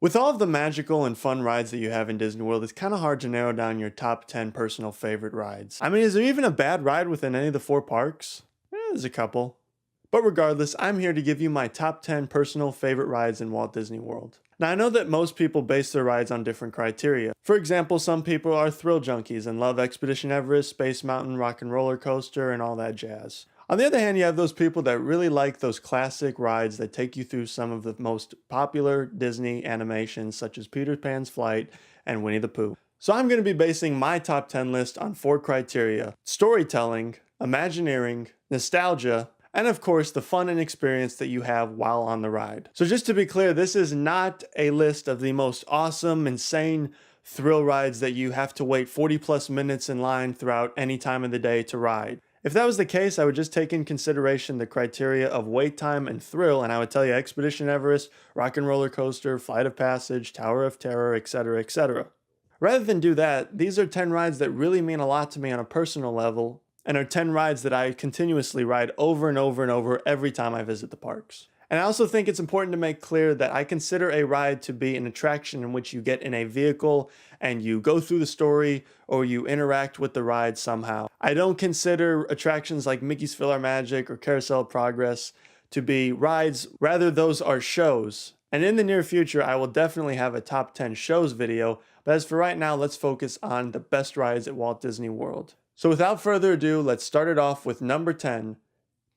With all of the magical and fun rides that you have in Disney World, it's kind of hard to narrow down your top 10 personal favorite rides. I mean, is there even a bad ride within any of the four parks? There's a couple. But regardless, I'm here to give you my top 10 personal favorite rides in Walt Disney World. Now, I know that most people base their rides on different criteria. For example, some people are thrill junkies and love Expedition Everest, Space Mountain, Rock and Roller Coaster, and all that jazz. On the other hand, you have those people that really like those classic rides that take you through some of the most popular Disney animations such as Peter Pan's Flight and Winnie the Pooh. So I'm going to be basing my top 10 list on four criteria: storytelling, Imagineering, nostalgia, and of course the fun and experience that you have while on the ride. So just to be clear, this is not a list of the most awesome, insane thrill rides that you have to wait 40 plus minutes in line throughout any time of the day to ride. If that was the case, I would just take in consideration the criteria of wait time and thrill, and I would tell you Expedition Everest, Rock and Roller Coaster, Flight of Passage, Tower of Terror, etc., etc. Rather than do that, these are 10 rides that really mean a lot to me on a personal level, and are 10 rides that I continuously ride over and over and over every time I visit the parks. And I also think it's important to make clear that I consider a ride to be an attraction in which you get in a vehicle and you go through the story or you interact with the ride somehow. I don't consider attractions like Mickey's PhilharMagic or Carousel of Progress to be rides, rather those are shows. And in the near future, I will definitely have a top 10 shows video, but as for right now, let's focus on the best rides at Walt Disney World. So without further ado, let's start it off with number 10,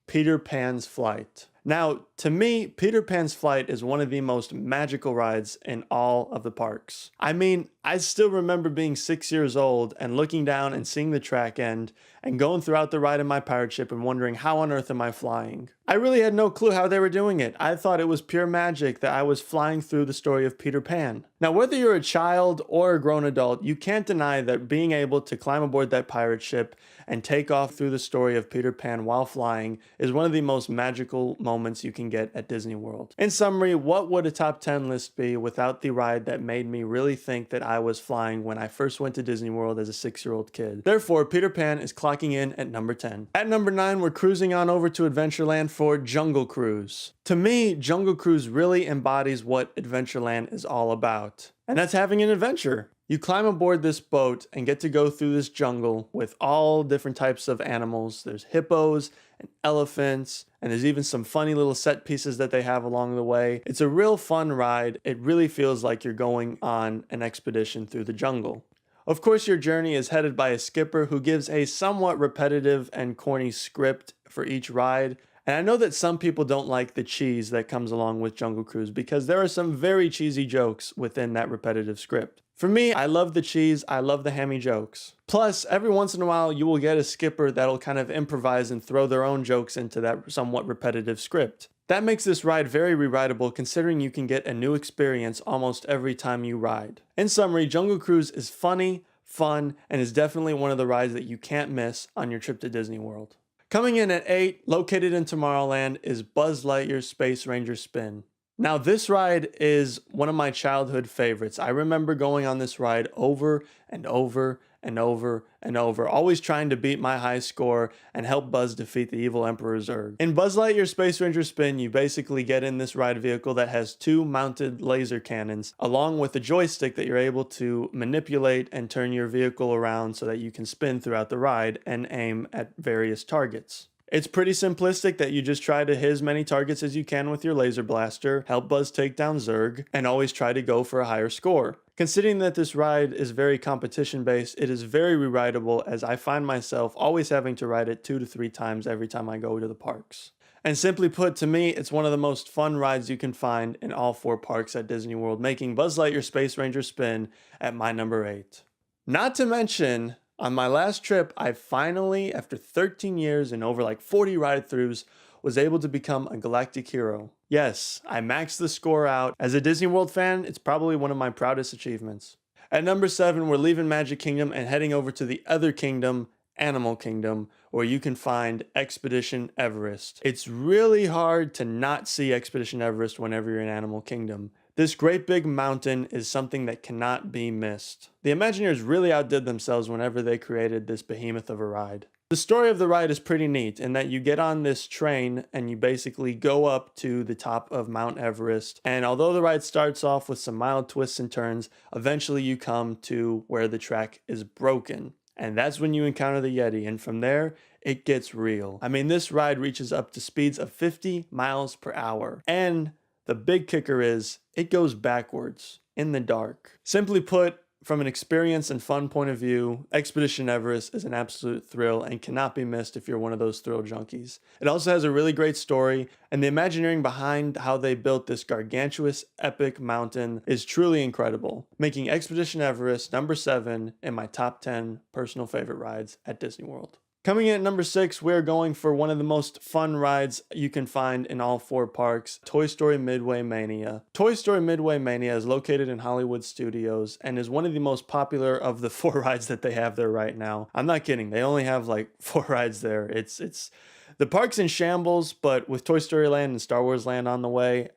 Peter Pan's Flight. Now, to me, Peter Pan's Flight is one of the most magical rides in all of the parks. I mean, I still remember being 6 years old and looking down and seeing the track end and going throughout the ride in my pirate ship and wondering, how on earth am I flying? I really had no clue how they were doing it. I thought it was pure magic that I was flying through the story of Peter Pan. Now, whether you're a child or a grown adult, you can't deny that being able to climb aboard that pirate ship and take off through the story of Peter Pan while flying is one of the most magical moments you can get at Disney World. In summary, what would a top 10 list be without the ride that made me really think that I was flying when I first went to Disney World as a 6-year-old kid? Therefore, Peter Pan is clocking in at number 10. At number 9, we're cruising on over to Adventureland for Jungle Cruise. To me, Jungle Cruise really embodies what Adventureland is all about, and that's having an adventure. You climb aboard this boat and get to go through this jungle with all different types of animals. There's hippos and elephants, and there's even some funny little set pieces that they have along the way. It's a real fun ride. It really feels like you're going on an expedition through the jungle. Of course, your journey is headed by a skipper who gives a somewhat repetitive and corny script for each ride. And I know that some people don't like the cheese that comes along with Jungle Cruise because there are some very cheesy jokes within that repetitive script. For me, I love the cheese, I love the hammy jokes. Plus, every once in a while, you will get a skipper that'll kind of improvise and throw their own jokes into that somewhat repetitive script. That makes this ride very re-rideable considering you can get a new experience almost every time you ride. In summary, Jungle Cruise is funny, fun, and is definitely one of the rides that you can't miss on your trip to Disney World. Coming in at 8, located in Tomorrowland, is Buzz Lightyear's Space Ranger Spin. Now, this ride is one of my childhood favorites. I remember going on this ride over and over and over and over, always trying to beat my high score and help Buzz defeat the evil Emperor Zurg. In Buzz Lightyear Space Ranger Spin, you basically get in this ride vehicle that has 2 mounted laser cannons, along with a joystick that you're able to manipulate and turn your vehicle around so that you can spin throughout the ride and aim at various targets. It's pretty simplistic that you just try to hit as many targets as you can with your laser blaster, help Buzz take down Zurg, and always try to go for a higher score. Considering that this ride is very competition based, it is very re-rideable as I find myself always having to ride it 2 to 3 times every time I go to the parks. And simply put, to me, it's one of the most fun rides you can find in all 4 parks at Disney World, making Buzz Lightyear Space Ranger Spin at my number 8. Not to mention, on my last trip, I finally, after 13 years and over like 40 ride-throughs, was able to become a galactic hero. Yes, I maxed the score out. As a Disney World fan, it's probably one of my proudest achievements. At number 7, we're leaving Magic Kingdom and heading over to the other kingdom, Animal Kingdom, where you can find Expedition Everest. It's really hard to not see Expedition Everest whenever you're in Animal Kingdom. This great big mountain is something that cannot be missed. The Imagineers really outdid themselves whenever they created this behemoth of a ride. The story of the ride is pretty neat in that you get on this train and you basically go up to the top of Mount Everest. And although the ride starts off with some mild twists and turns, eventually you come to where the track is broken. And that's when you encounter the Yeti. And from there, it gets real. I mean, this ride reaches up to speeds of 50 miles per hour. And the big kicker is it goes backwards in the dark. Simply put, from an experience and fun point of view, Expedition Everest is an absolute thrill and cannot be missed if you're one of those thrill junkies. It also has a really great story, and the Imagineering behind how they built this gargantuous, epic mountain is truly incredible, making Expedition Everest number 7 in my top 10 personal favorite rides at Disney World. Coming in at number 6, we're going for one of the most fun rides you can find in all 4 parks, Toy Story Midway Mania. Toy Story Midway Mania is located in Hollywood Studios and is one of the most popular of the 4 rides that they have there right now. I'm not kidding, they only have like 4 rides there. It's the park's in shambles, but with Toy Story Land and Star Wars Land on the way,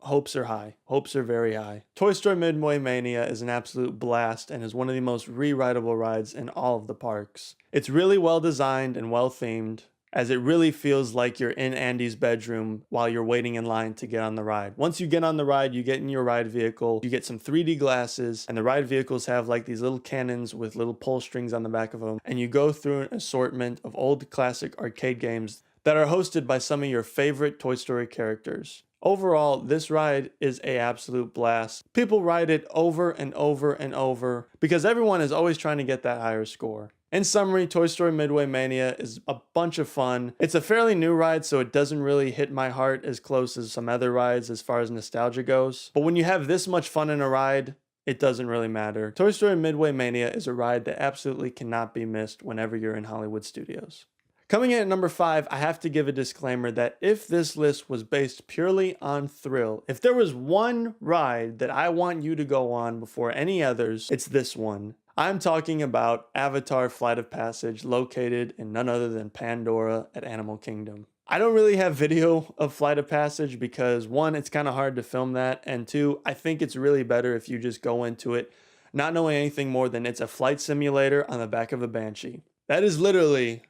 hopes are high. Hopes are very high. Toy Story Midway Mania is an absolute blast and is one of the most re-rideable rides in all of the parks. It's really well designed and well themed, as it really feels like you're in Andy's bedroom while you're waiting in line to get on the ride. Once you get on the ride, you get in your ride vehicle, you get some 3D glasses, and the ride vehicles have like these little cannons with little pull strings on the back of them, and you go through an assortment of old classic arcade games that are hosted by some of your favorite Toy Story characters. Overall, this ride is an absolute blast. People ride it over and over and over because everyone is always trying to get that higher score. In summary, Toy Story Midway Mania is a bunch of fun. It's a fairly new ride, so it doesn't really hit my heart as close as some other rides as far as nostalgia goes. But when you have this much fun in a ride, it doesn't really matter. Toy Story Midway Mania is a ride that absolutely cannot be missed whenever you're in Hollywood Studios. Coming in at number 5, I have to give a disclaimer that if this list was based purely on thrill, if there was one ride that I want you to go on before any others, it's this one. I'm talking about Avatar Flight of Passage, located in none other than Pandora at Animal Kingdom. I don't really have video of Flight of Passage because 1, it's kind of hard to film that, and 2, I think it's really better if you just go into it not knowing anything more than it's a flight simulator on the back of a Banshee. That is literally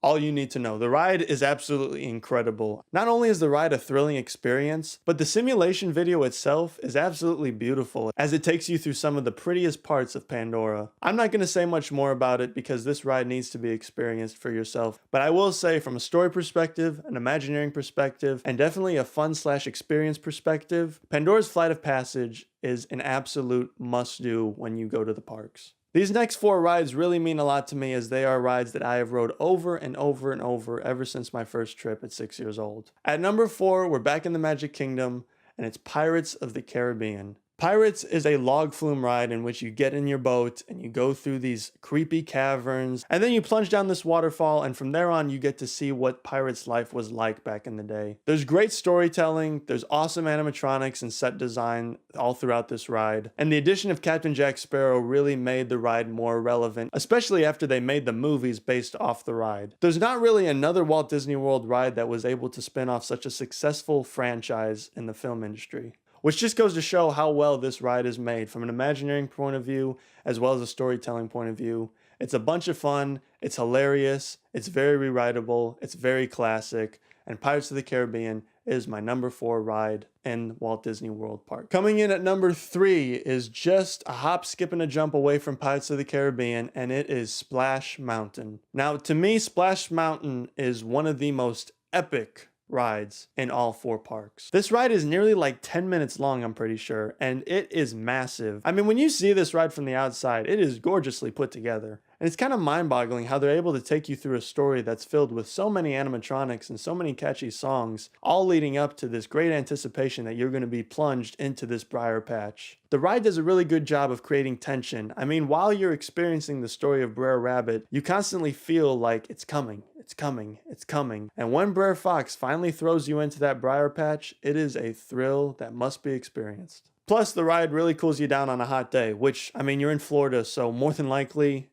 all you need to know. The ride is absolutely incredible. Not only is the ride a thrilling experience, but the simulation video itself is absolutely beautiful as it takes you through some of the prettiest parts of Pandora. I'm not going to say much more about it because this ride needs to be experienced for yourself, but I will say from a story perspective, an Imagineering perspective, and definitely a fun/experience perspective, Pandora's Flight of Passage is an absolute must-do when you go to the parks. These next 4 rides really mean a lot to me as they are rides that I have rode over and over and over ever since my first trip at 6 years old. At number 4, we're back in the Magic Kingdom, and it's Pirates of the Caribbean. Pirates is a log flume ride in which you get in your boat and you go through these creepy caverns and then you plunge down this waterfall, and from there on you get to see what pirates' life was like back in the day. There's great storytelling, there's awesome animatronics and set design all throughout this ride, and the addition of Captain Jack Sparrow really made the ride more relevant, especially after they made the movies based off the ride. There's not really another Walt Disney World ride that was able to spin off such a successful franchise in the film industry. Which just goes to show how well this ride is made from an Imagineering point of view as well as a storytelling point of view. It's a bunch of fun, it's hilarious, it's very re-rideable, it's very classic, and Pirates of the Caribbean is my number 4 ride in Walt Disney World Park. Coming in at number 3 is just a hop, skip, and a jump away from Pirates of the Caribbean, and it is Splash Mountain. Now, to me, Splash Mountain is one of the most epic rides in all 4 parks. This ride is nearly like 10 minutes long, I'm pretty sure, and it is massive. I mean, when you see this ride from the outside, it is gorgeously put together. And it's kind of mind-boggling how they're able to take you through a story that's filled with so many animatronics and so many catchy songs, all leading up to this great anticipation that you're going to be plunged into this briar patch. The ride does a really good job of creating tension. I mean, while you're experiencing the story of Brer Rabbit, you constantly feel like it's coming, it's coming, it's coming. And when Brer Fox finally throws you into that briar patch, it is a thrill that must be experienced. Plus, the ride really cools you down on a hot day, which, I mean, you're in Florida, so more than likely,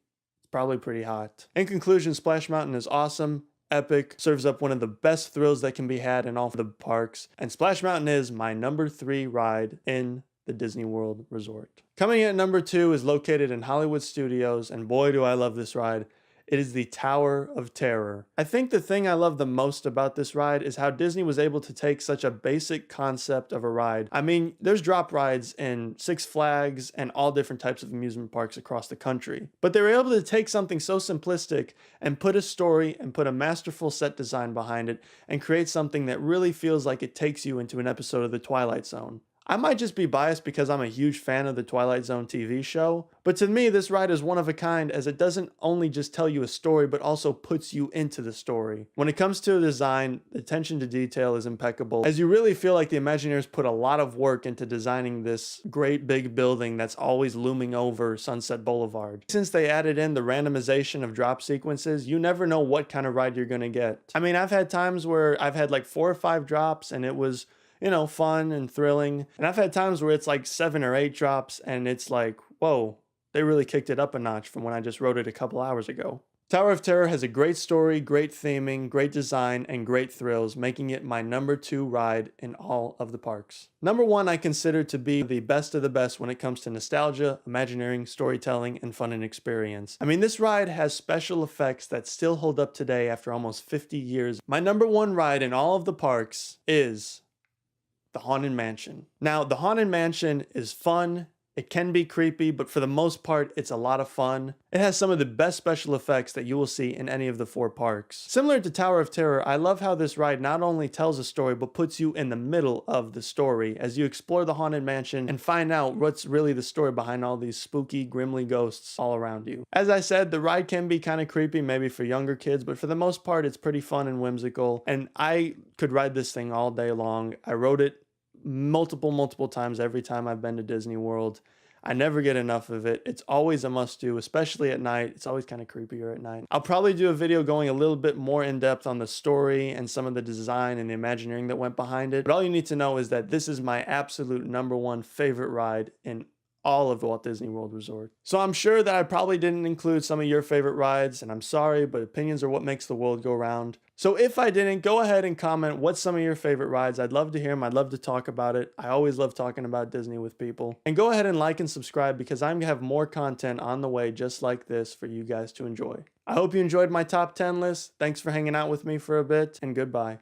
probably pretty hot. In conclusion, Splash Mountain is awesome, epic, serves up one of the best thrills that can be had in all of the parks, and Splash Mountain is my number 3 ride in the Disney World Resort. Coming in at number 2 is located in Hollywood Studios, and boy do I love this ride. It is the Tower of Terror. I think the thing I love the most about this ride is how Disney was able to take such a basic concept of a ride. I mean, there's drop rides in Six Flags and all different types of amusement parks across the country. But they were able to take something so simplistic and put a story and put a masterful set design behind it and create something that really feels like it takes you into an episode of The Twilight Zone. I might just be biased because I'm a huge fan of the Twilight Zone TV show, but to me this ride is one of a kind as it doesn't only just tell you a story but also puts you into the story. When it comes to design, the attention to detail is impeccable, as you really feel like the Imagineers put a lot of work into designing this great big building that's always looming over Sunset Boulevard. Since they added in the randomization of drop sequences, you never know what kind of ride you're gonna get. I mean, I've had times where I've had like 4 or 5 drops and it was, you know, fun and thrilling. And I've had times where it's like 7 or 8 drops and it's like, whoa, they really kicked it up a notch from when I just wrote it a couple hours ago. Tower of Terror has a great story, great theming, great design, and great thrills, making it my number 2 ride in all of the parks. Number 1 I consider to be the best of the best when it comes to nostalgia, Imagineering, storytelling, and fun and experience. I mean, this ride has special effects that still hold up today after almost 50 years. My number 1 ride in all of the parks is the Haunted Mansion. Now, the Haunted Mansion is fun. It can be creepy, but for the most part, it's a lot of fun. It has some of the best special effects that you will see in any of the 4 parks. Similar to Tower of Terror, I love how this ride not only tells a story, but puts you in the middle of the story as you explore the Haunted Mansion and find out what's really the story behind all these spooky, grimly ghosts all around you. As I said, the ride can be kind of creepy, maybe for younger kids, but for the most part, it's pretty fun and whimsical, and I could ride this thing all day long. I rode it multiple times every time I've been to Disney World. I never get enough of it. It's always a must-do, especially at night. It's always kind of creepier at night. I'll probably do a video going a little bit more in depth on the story and some of the design and the Imagineering that went behind it. But all you need to know is that this is my absolute number 1 favorite ride in all of the Walt Disney World Resort. So I'm sure that I probably didn't include some of your favorite rides, and I'm sorry, but opinions are what makes the world go round. So if I didn't, go ahead and comment what's some of your favorite rides. I'd love to hear them. I'd love to talk about it. I always love talking about Disney with people. And go ahead and like and subscribe because I'm gonna have more content on the way just like this for you guys to enjoy. I hope you enjoyed my top 10 list. Thanks for hanging out with me for a bit, and goodbye.